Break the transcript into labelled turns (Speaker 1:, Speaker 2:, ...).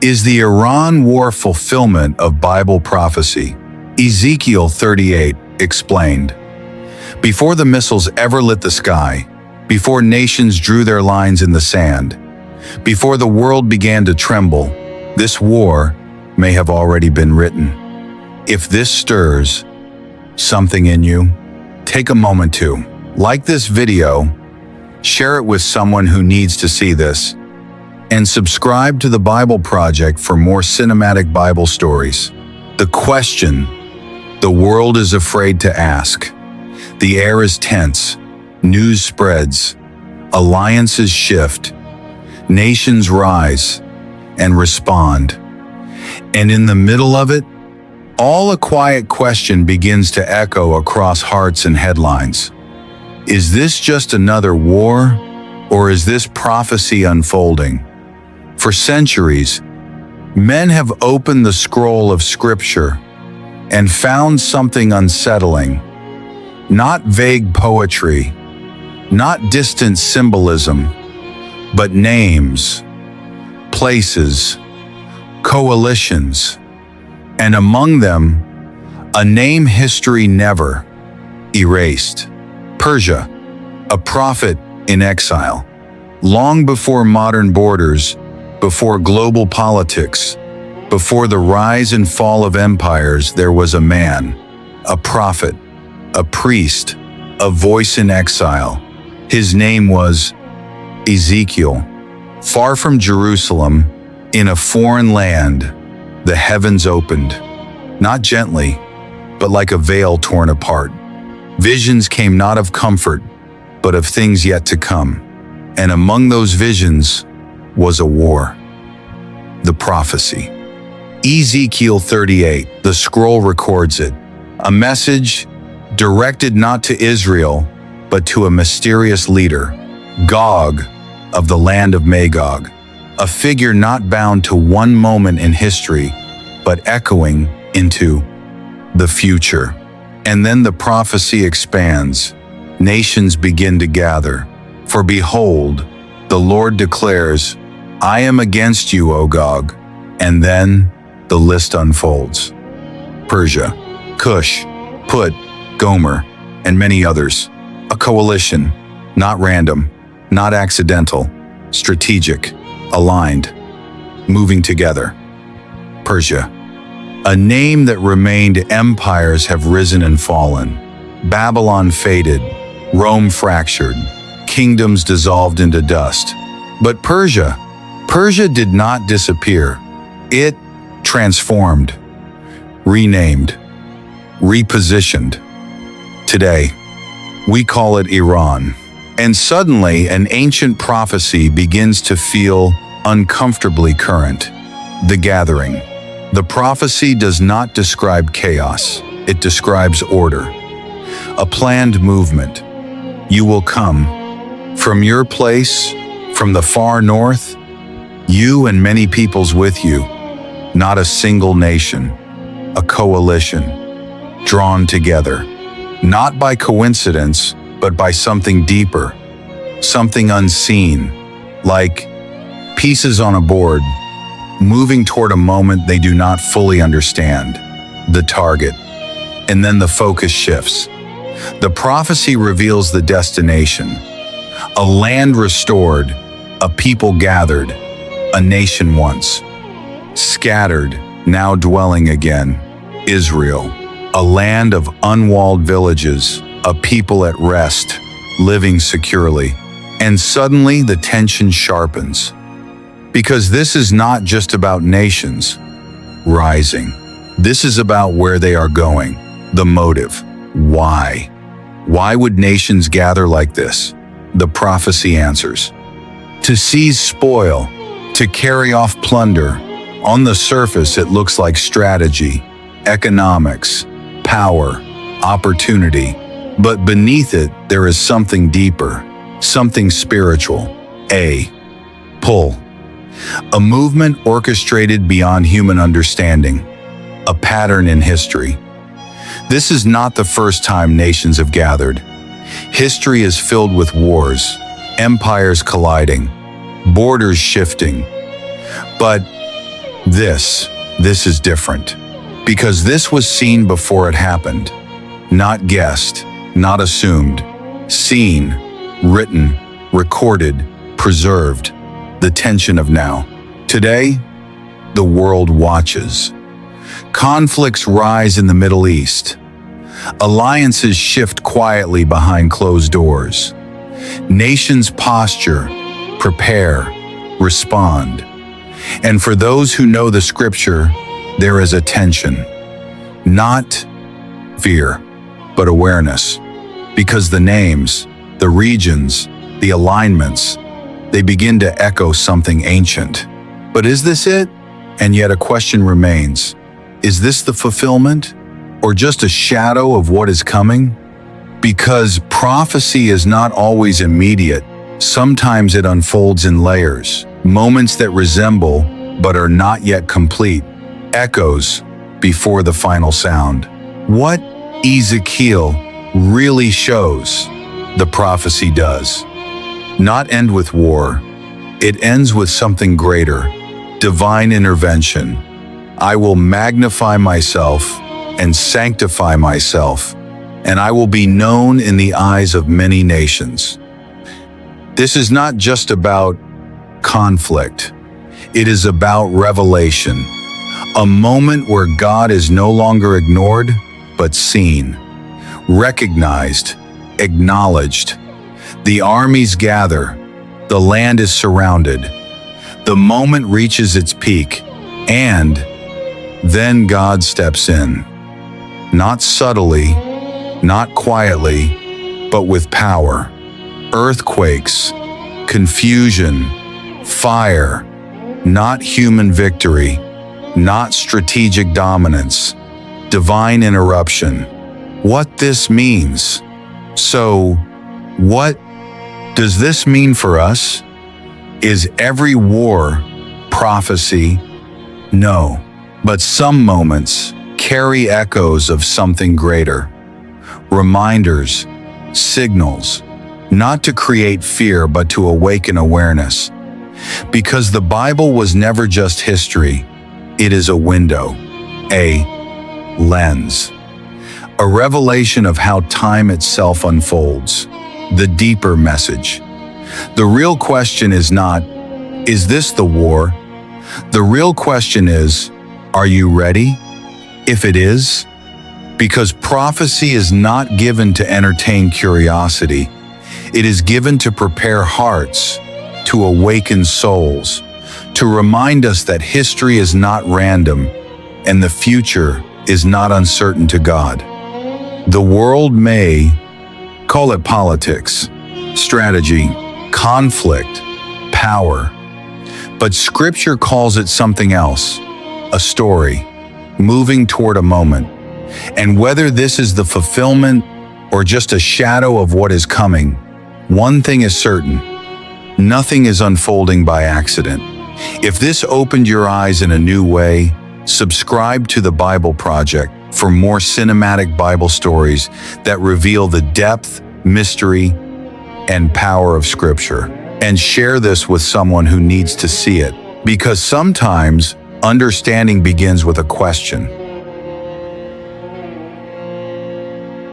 Speaker 1: Is the Iran war fulfillment of Bible prophecy? Ezekiel 38 explained. Before the missiles ever lit the sky, before nations drew their lines in the sand, before the world began to tremble, this war may have already been written. If this stirs something in you, take a moment to like this video, share it with someone who needs to see this, and subscribe to the Bible Project for more cinematic Bible stories. The question the world is afraid to ask. The air is tense, news spreads, alliances shift, nations rise and respond. And in the middle of it, all a quiet question begins to echo across hearts and headlines. Is this just another war, or is this prophecy unfolding? For centuries, men have opened the scroll of Scripture and found something unsettling. Not vague poetry, not distant symbolism, but names, places, coalitions, and among them, a name history never erased. Persia, a prophet in exile. Long before modern borders, before global politics, before the rise and fall of empires, there was a man, a prophet, a priest, a voice in exile. His name was Ezekiel. Far from Jerusalem, in a foreign land, the heavens opened, not gently, but like a veil torn apart. Visions came not of comfort, but of things yet to come. And among those visions was a war. The prophecy. Ezekiel 38, the scroll records it. A message directed not to Israel, but to a mysterious leader, Gog, of the land of Magog. A figure not bound to one moment in history, but echoing into the future. And then the prophecy expands. Nations begin to gather. For behold, the Lord declares, I am against you, O Gog. And then the list unfolds. Persia, Cush, Put, Gomer, and many others. A coalition, not random, not accidental, strategic, aligned, moving together. Persia, a name that remained. Empires have risen and fallen. Babylon faded, Rome fractured, kingdoms dissolved into dust. But Persia did not disappear. It transformed, renamed, repositioned. Today, we call it Iran. And suddenly, an ancient prophecy begins to feel uncomfortably current. The gathering. The prophecy does not describe chaos. It describes order. A planned movement. You will come. From your place, from the far north, you and many peoples with you. Not a single nation. A coalition. Drawn together. Not by coincidence, but by something deeper. Something unseen. Like pieces on a board, moving toward a moment they do not fully understand. The target. And then the focus shifts. The prophecy reveals the destination. A land restored, a people gathered, a nation once scattered, now dwelling again. Israel, a land of unwalled villages, a people at rest, living securely. And suddenly the tension sharpens. Because this is not just about nations rising. This is about where they are going, the motive. Why? Why would nations gather like this? The prophecy answers. To seize spoil, to carry off plunder. On the surface, it looks like strategy, economics, power, opportunity. But beneath it, there is something deeper, something spiritual. A pull. A movement orchestrated beyond human understanding. A pattern in history. This is not the first time nations have gathered. History is filled with wars, empires colliding, borders shifting. But This is different. Because this was seen before it happened. Not guessed, not assumed. Seen, written, recorded, preserved. The tension of now. Today, the world watches. Conflicts rise in the Middle East. Alliances shift quietly behind closed doors. Nations posture, prepare, respond. And for those who know the scripture, there is a tension. Not fear, but awareness. Because the names, the regions, the alignments, they begin to echo something ancient. But is this it? And yet a question remains. Is this the fulfillment? Or just a shadow of what is coming? Because prophecy is not always immediate. Sometimes it unfolds in layers, moments that resemble but are not yet complete, echoes before the final sound. What Ezekiel really shows, the prophecy does. Not end with war. It ends with something greater, divine intervention. I will magnify myself and sanctify myself, and I will be known in the eyes of many nations. This is not just about conflict. It is about revelation, a moment where God is no longer ignored, but seen, recognized, acknowledged. The armies gather, the land is surrounded, the moment reaches its peak, and then God steps in. Not subtly, not quietly, but with power. Earthquakes, confusion, fire, not human victory, not strategic dominance, divine interruption. What this means. So, what does this mean for us? Is every war prophecy? No, but some moments carry echoes of something greater. Reminders, signals, not to create fear but to awaken awareness. Because the Bible was never just history, it is a window, a lens, a revelation of how time itself unfolds, the deeper message. The real question is not, is this the war? The real question is, are you ready? If it is, because prophecy is not given to entertain curiosity, it is given to prepare hearts, to awaken souls, to remind us that history is not random and the future is not uncertain to God. The world may call it politics, strategy, conflict, power, but Scripture calls it something else, a story, moving toward a moment. And whether this is the fulfillment or just a shadow of what is coming, one thing is certain: nothing is unfolding by accident. If this opened your eyes in a new way, subscribe to the Bible Project for more cinematic Bible stories that reveal the depth, mystery, and power of Scripture. And share this with someone who needs to see it, because sometimes understanding begins with a question.